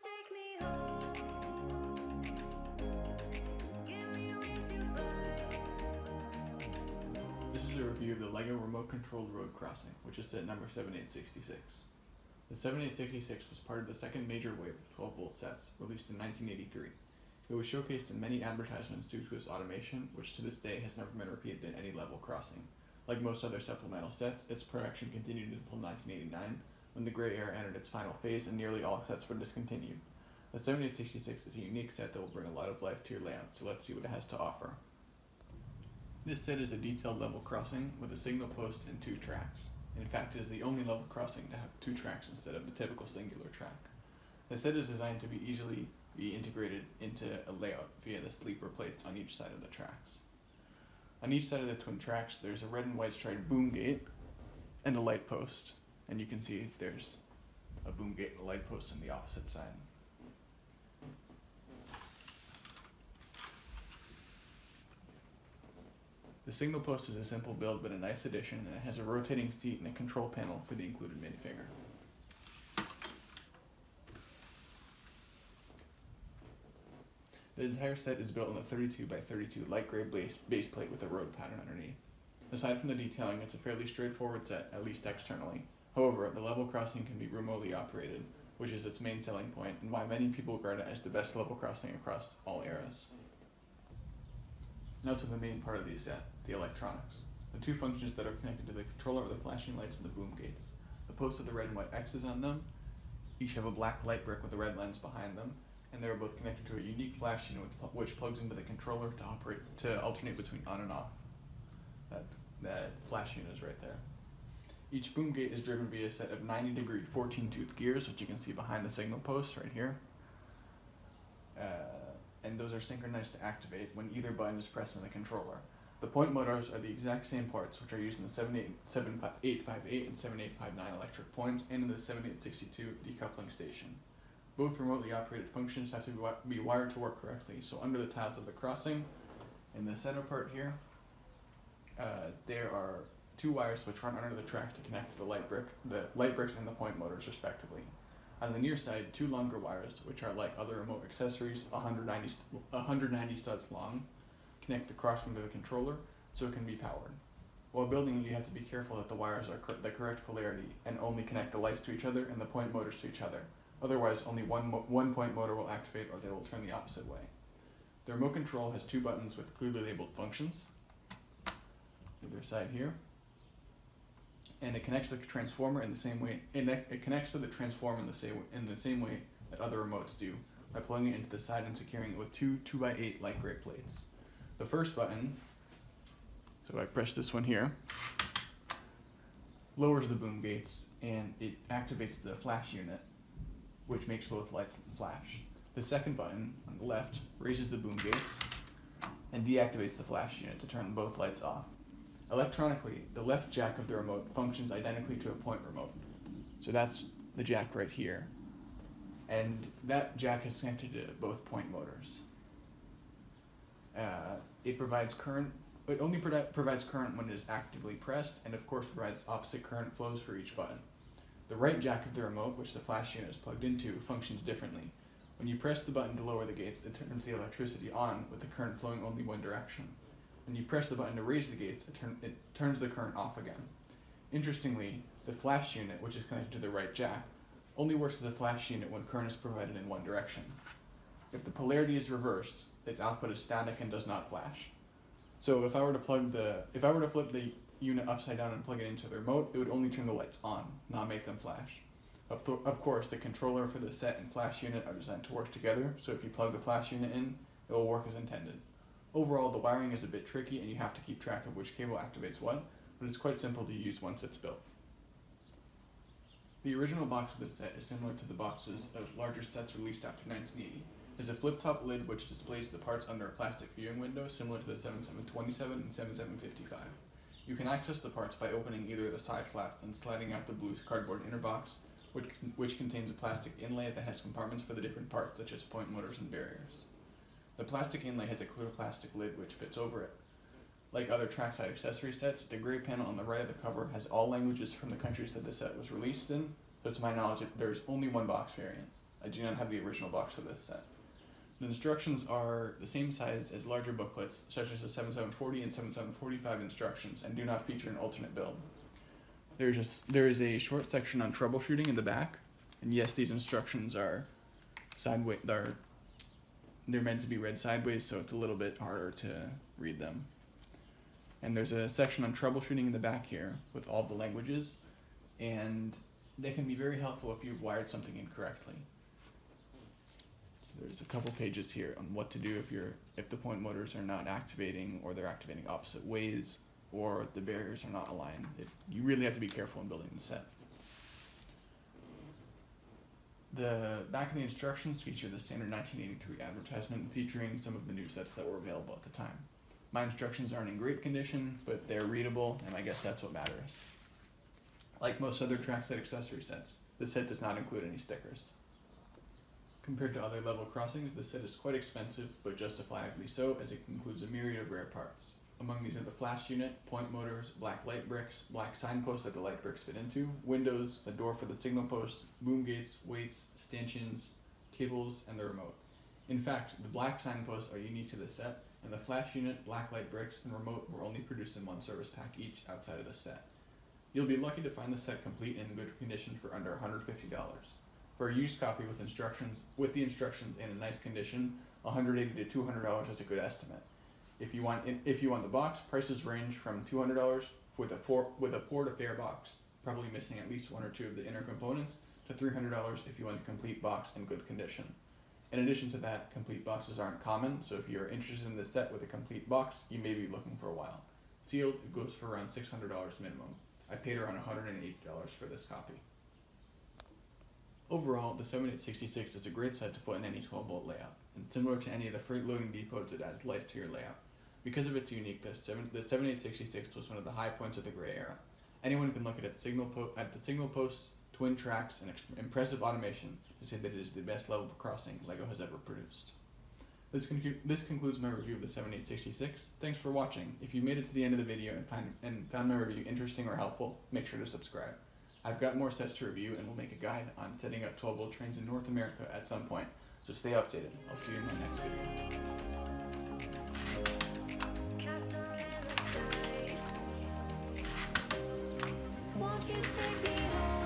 take me home. Give me wings to fly. This is a review of the LEGO Remote Controlled Road Crossing, which is set number 7866. The 7866 was part of the second major wave of 12-volt sets, released in 1983. It was showcased in many advertisements due to its automation, which to this day has never been repeated in any level crossing. Like most other supplemental sets, its production continued until 1989, when the Gray Era entered its final phase and nearly all sets were discontinued. The 7866 is a unique set that will bring a lot of life to your layout, so let's see what it has to offer. This set is a detailed level crossing with a signal post and 2 tracks. In fact, it is the only level crossing to have 2 tracks instead of the typical singular track. The set is designed to be easily integrated into a layout via the sleeper plates on each side of the tracks. On each side of the twin tracks, there's a red and white striped boom gate and a light post, and you can see there's a boom gate and a light post on the opposite side. The signal post is a simple build but a nice addition, and it has a rotating seat and a control panel for the included minifigure. The entire set is built on a 32 by 32 light gray base plate with a road pattern underneath. Aside from the detailing, it's a fairly straightforward set, at least externally. However, the level crossing can be remotely operated, which is its main selling point and why many people regard it as the best level crossing across all eras. Now to the main part of the set, the electronics. The 2 functions that are connected to the controller are the flashing lights and the boom gates. The posts with the red and white X's on them each have a black light brick with a red lens behind them, and they are both connected to a unique flash unit which plugs into the controller to alternate between on and off. That flash unit is right there. Each boom gate is driven via a set of 90-degree 14-tooth gears, which you can see behind the signal post right here. And those are synchronized to activate when either button is pressed on the controller. The point motors are the exact same parts which are used in the 7858 and 7859 electric points and in the 7862 decoupling station. Both remotely operated functions have to be wired to work correctly, so under the tiles of the crossing, in the center part here, there are 2 wires which run under the track to connect to the light bricks and the point motors respectively. On the near side, 2 longer wires, which are like other remote accessories, 190 studs long, connect the crossing to the controller so it can be powered. While building it, you have to be careful that the wires are the correct polarity and only connect the lights to each other and the point motors to each other. Otherwise, only one point motor will activate or they will turn the opposite way. The remote control has 2 buttons with clearly labeled functions, either side here, and it connects to the transformer in the same way. It connects to the transformer in the same way that other remotes do, by plugging it into the side and securing it with 2 2x8 light gray plates. The first button, so I press this one here, lowers the boom gates and it activates the flash unit, which makes both lights flash. The second button on the left raises the boom gates and deactivates the flash unit to turn both lights off. Electronically, the left jack of the remote functions identically to a point remote. So that's the jack right here. And that jack is connected to both point motors. It provides current. It only provides current when it is actively pressed, and of course provides opposite current flows for each button. The right jack of the remote, which the flash unit is plugged into, functions differently. When you press the button to lower the gates, it turns the electricity on with the current flowing only one direction. When you press the button to raise the gates, it turns the current off again. Interestingly, the flash unit, which is connected to the right jack, only works as a flash unit when current is provided in one direction. If the polarity is reversed, its output is static and does not flash. So if I were to flip the unit upside down and plug it into the remote, it would only turn the lights on, not make them flash. Of course, the controller for the set and flash unit are designed to work together, so if you plug the flash unit in, it will work as intended. Overall, the wiring is a bit tricky and you have to keep track of which cable activates what, but it's quite simple to use once it's built. The original box of the set is similar to the boxes of larger sets released after 1980. It has a flip-top lid which displays the parts under a plastic viewing window similar to the 7727 and 7755. You can access the parts by opening either of the side flaps and sliding out the blue cardboard inner box, which contains a plastic inlay that has compartments for the different parts such as point motors and barriers. The plastic inlay has a clear plastic lid which fits over it. Like other trackside accessory sets, the gray panel on the right of the cover has all languages from the countries that the set was released in, so to my knowledge there is only one box variant. I do not have the original box of this set. The instructions are the same size as larger booklets, such as the 7740 and 7745 instructions, and do not feature an alternate build. There is a short section on troubleshooting in the back, and yes, these instructions are sideways. They're meant to be read sideways, so it's a little bit harder to read them. And there's a section on troubleshooting in the back here with all the languages, and they can be very helpful if you've wired something incorrectly. There's a couple pages here on what to do if the point motors are not activating, or they're activating opposite ways, or the barriers are not aligned. You really have to be careful in building the set. The back of the instructions feature the standard 1983 advertisement featuring some of the new sets that were available at the time. My instructions aren't in great condition, but they're readable, and I guess that's what matters. Like most other trackset accessory sets, the set does not include any stickers. Compared to other level crossings, the set is quite expensive, but justifiably so, as it includes a myriad of rare parts. Among these are the flash unit, point motors, black light bricks, black signposts that the light bricks fit into, windows, a door for the signal posts, boom gates, weights, stanchions, cables, and the remote. In fact, the black signposts are unique to the set, and the flash unit, black light bricks, and remote were only produced in one service pack each outside of the set. You'll be lucky to find the set complete and in good condition for under $150. For a used copy with the instructions in a nice condition, $180 to $200 is a good estimate. If you want the box, prices range from $200 with a poor to fair box, probably missing at least one or two of the inner components, to $300 if you want a complete box in good condition. In addition to that, complete boxes aren't common, so if you're interested in the set with a complete box, you may be looking for a while. Sealed, it goes for around $600 minimum. I paid around $180 for this copy. Overall, the 7866 is a great set to put in any 12-volt layout, and similar to any of the freight loading depots, it adds life to your layout. Because of its uniqueness, the 7866 was one of the high points of the gray era. Anyone can look at the signal posts, twin tracks, and impressive automation to say that it is the best level crossing LEGO has ever produced. This concludes my review of the 7866. Thanks for watching. If you made it to the end of the video and found my review interesting or helpful, make sure to subscribe. I've got more sets to review, and we'll make a guide on setting up 12-volt trains in North America at some point, so stay updated. I'll see you in my next video. Castle in the sky. Won't you take me home?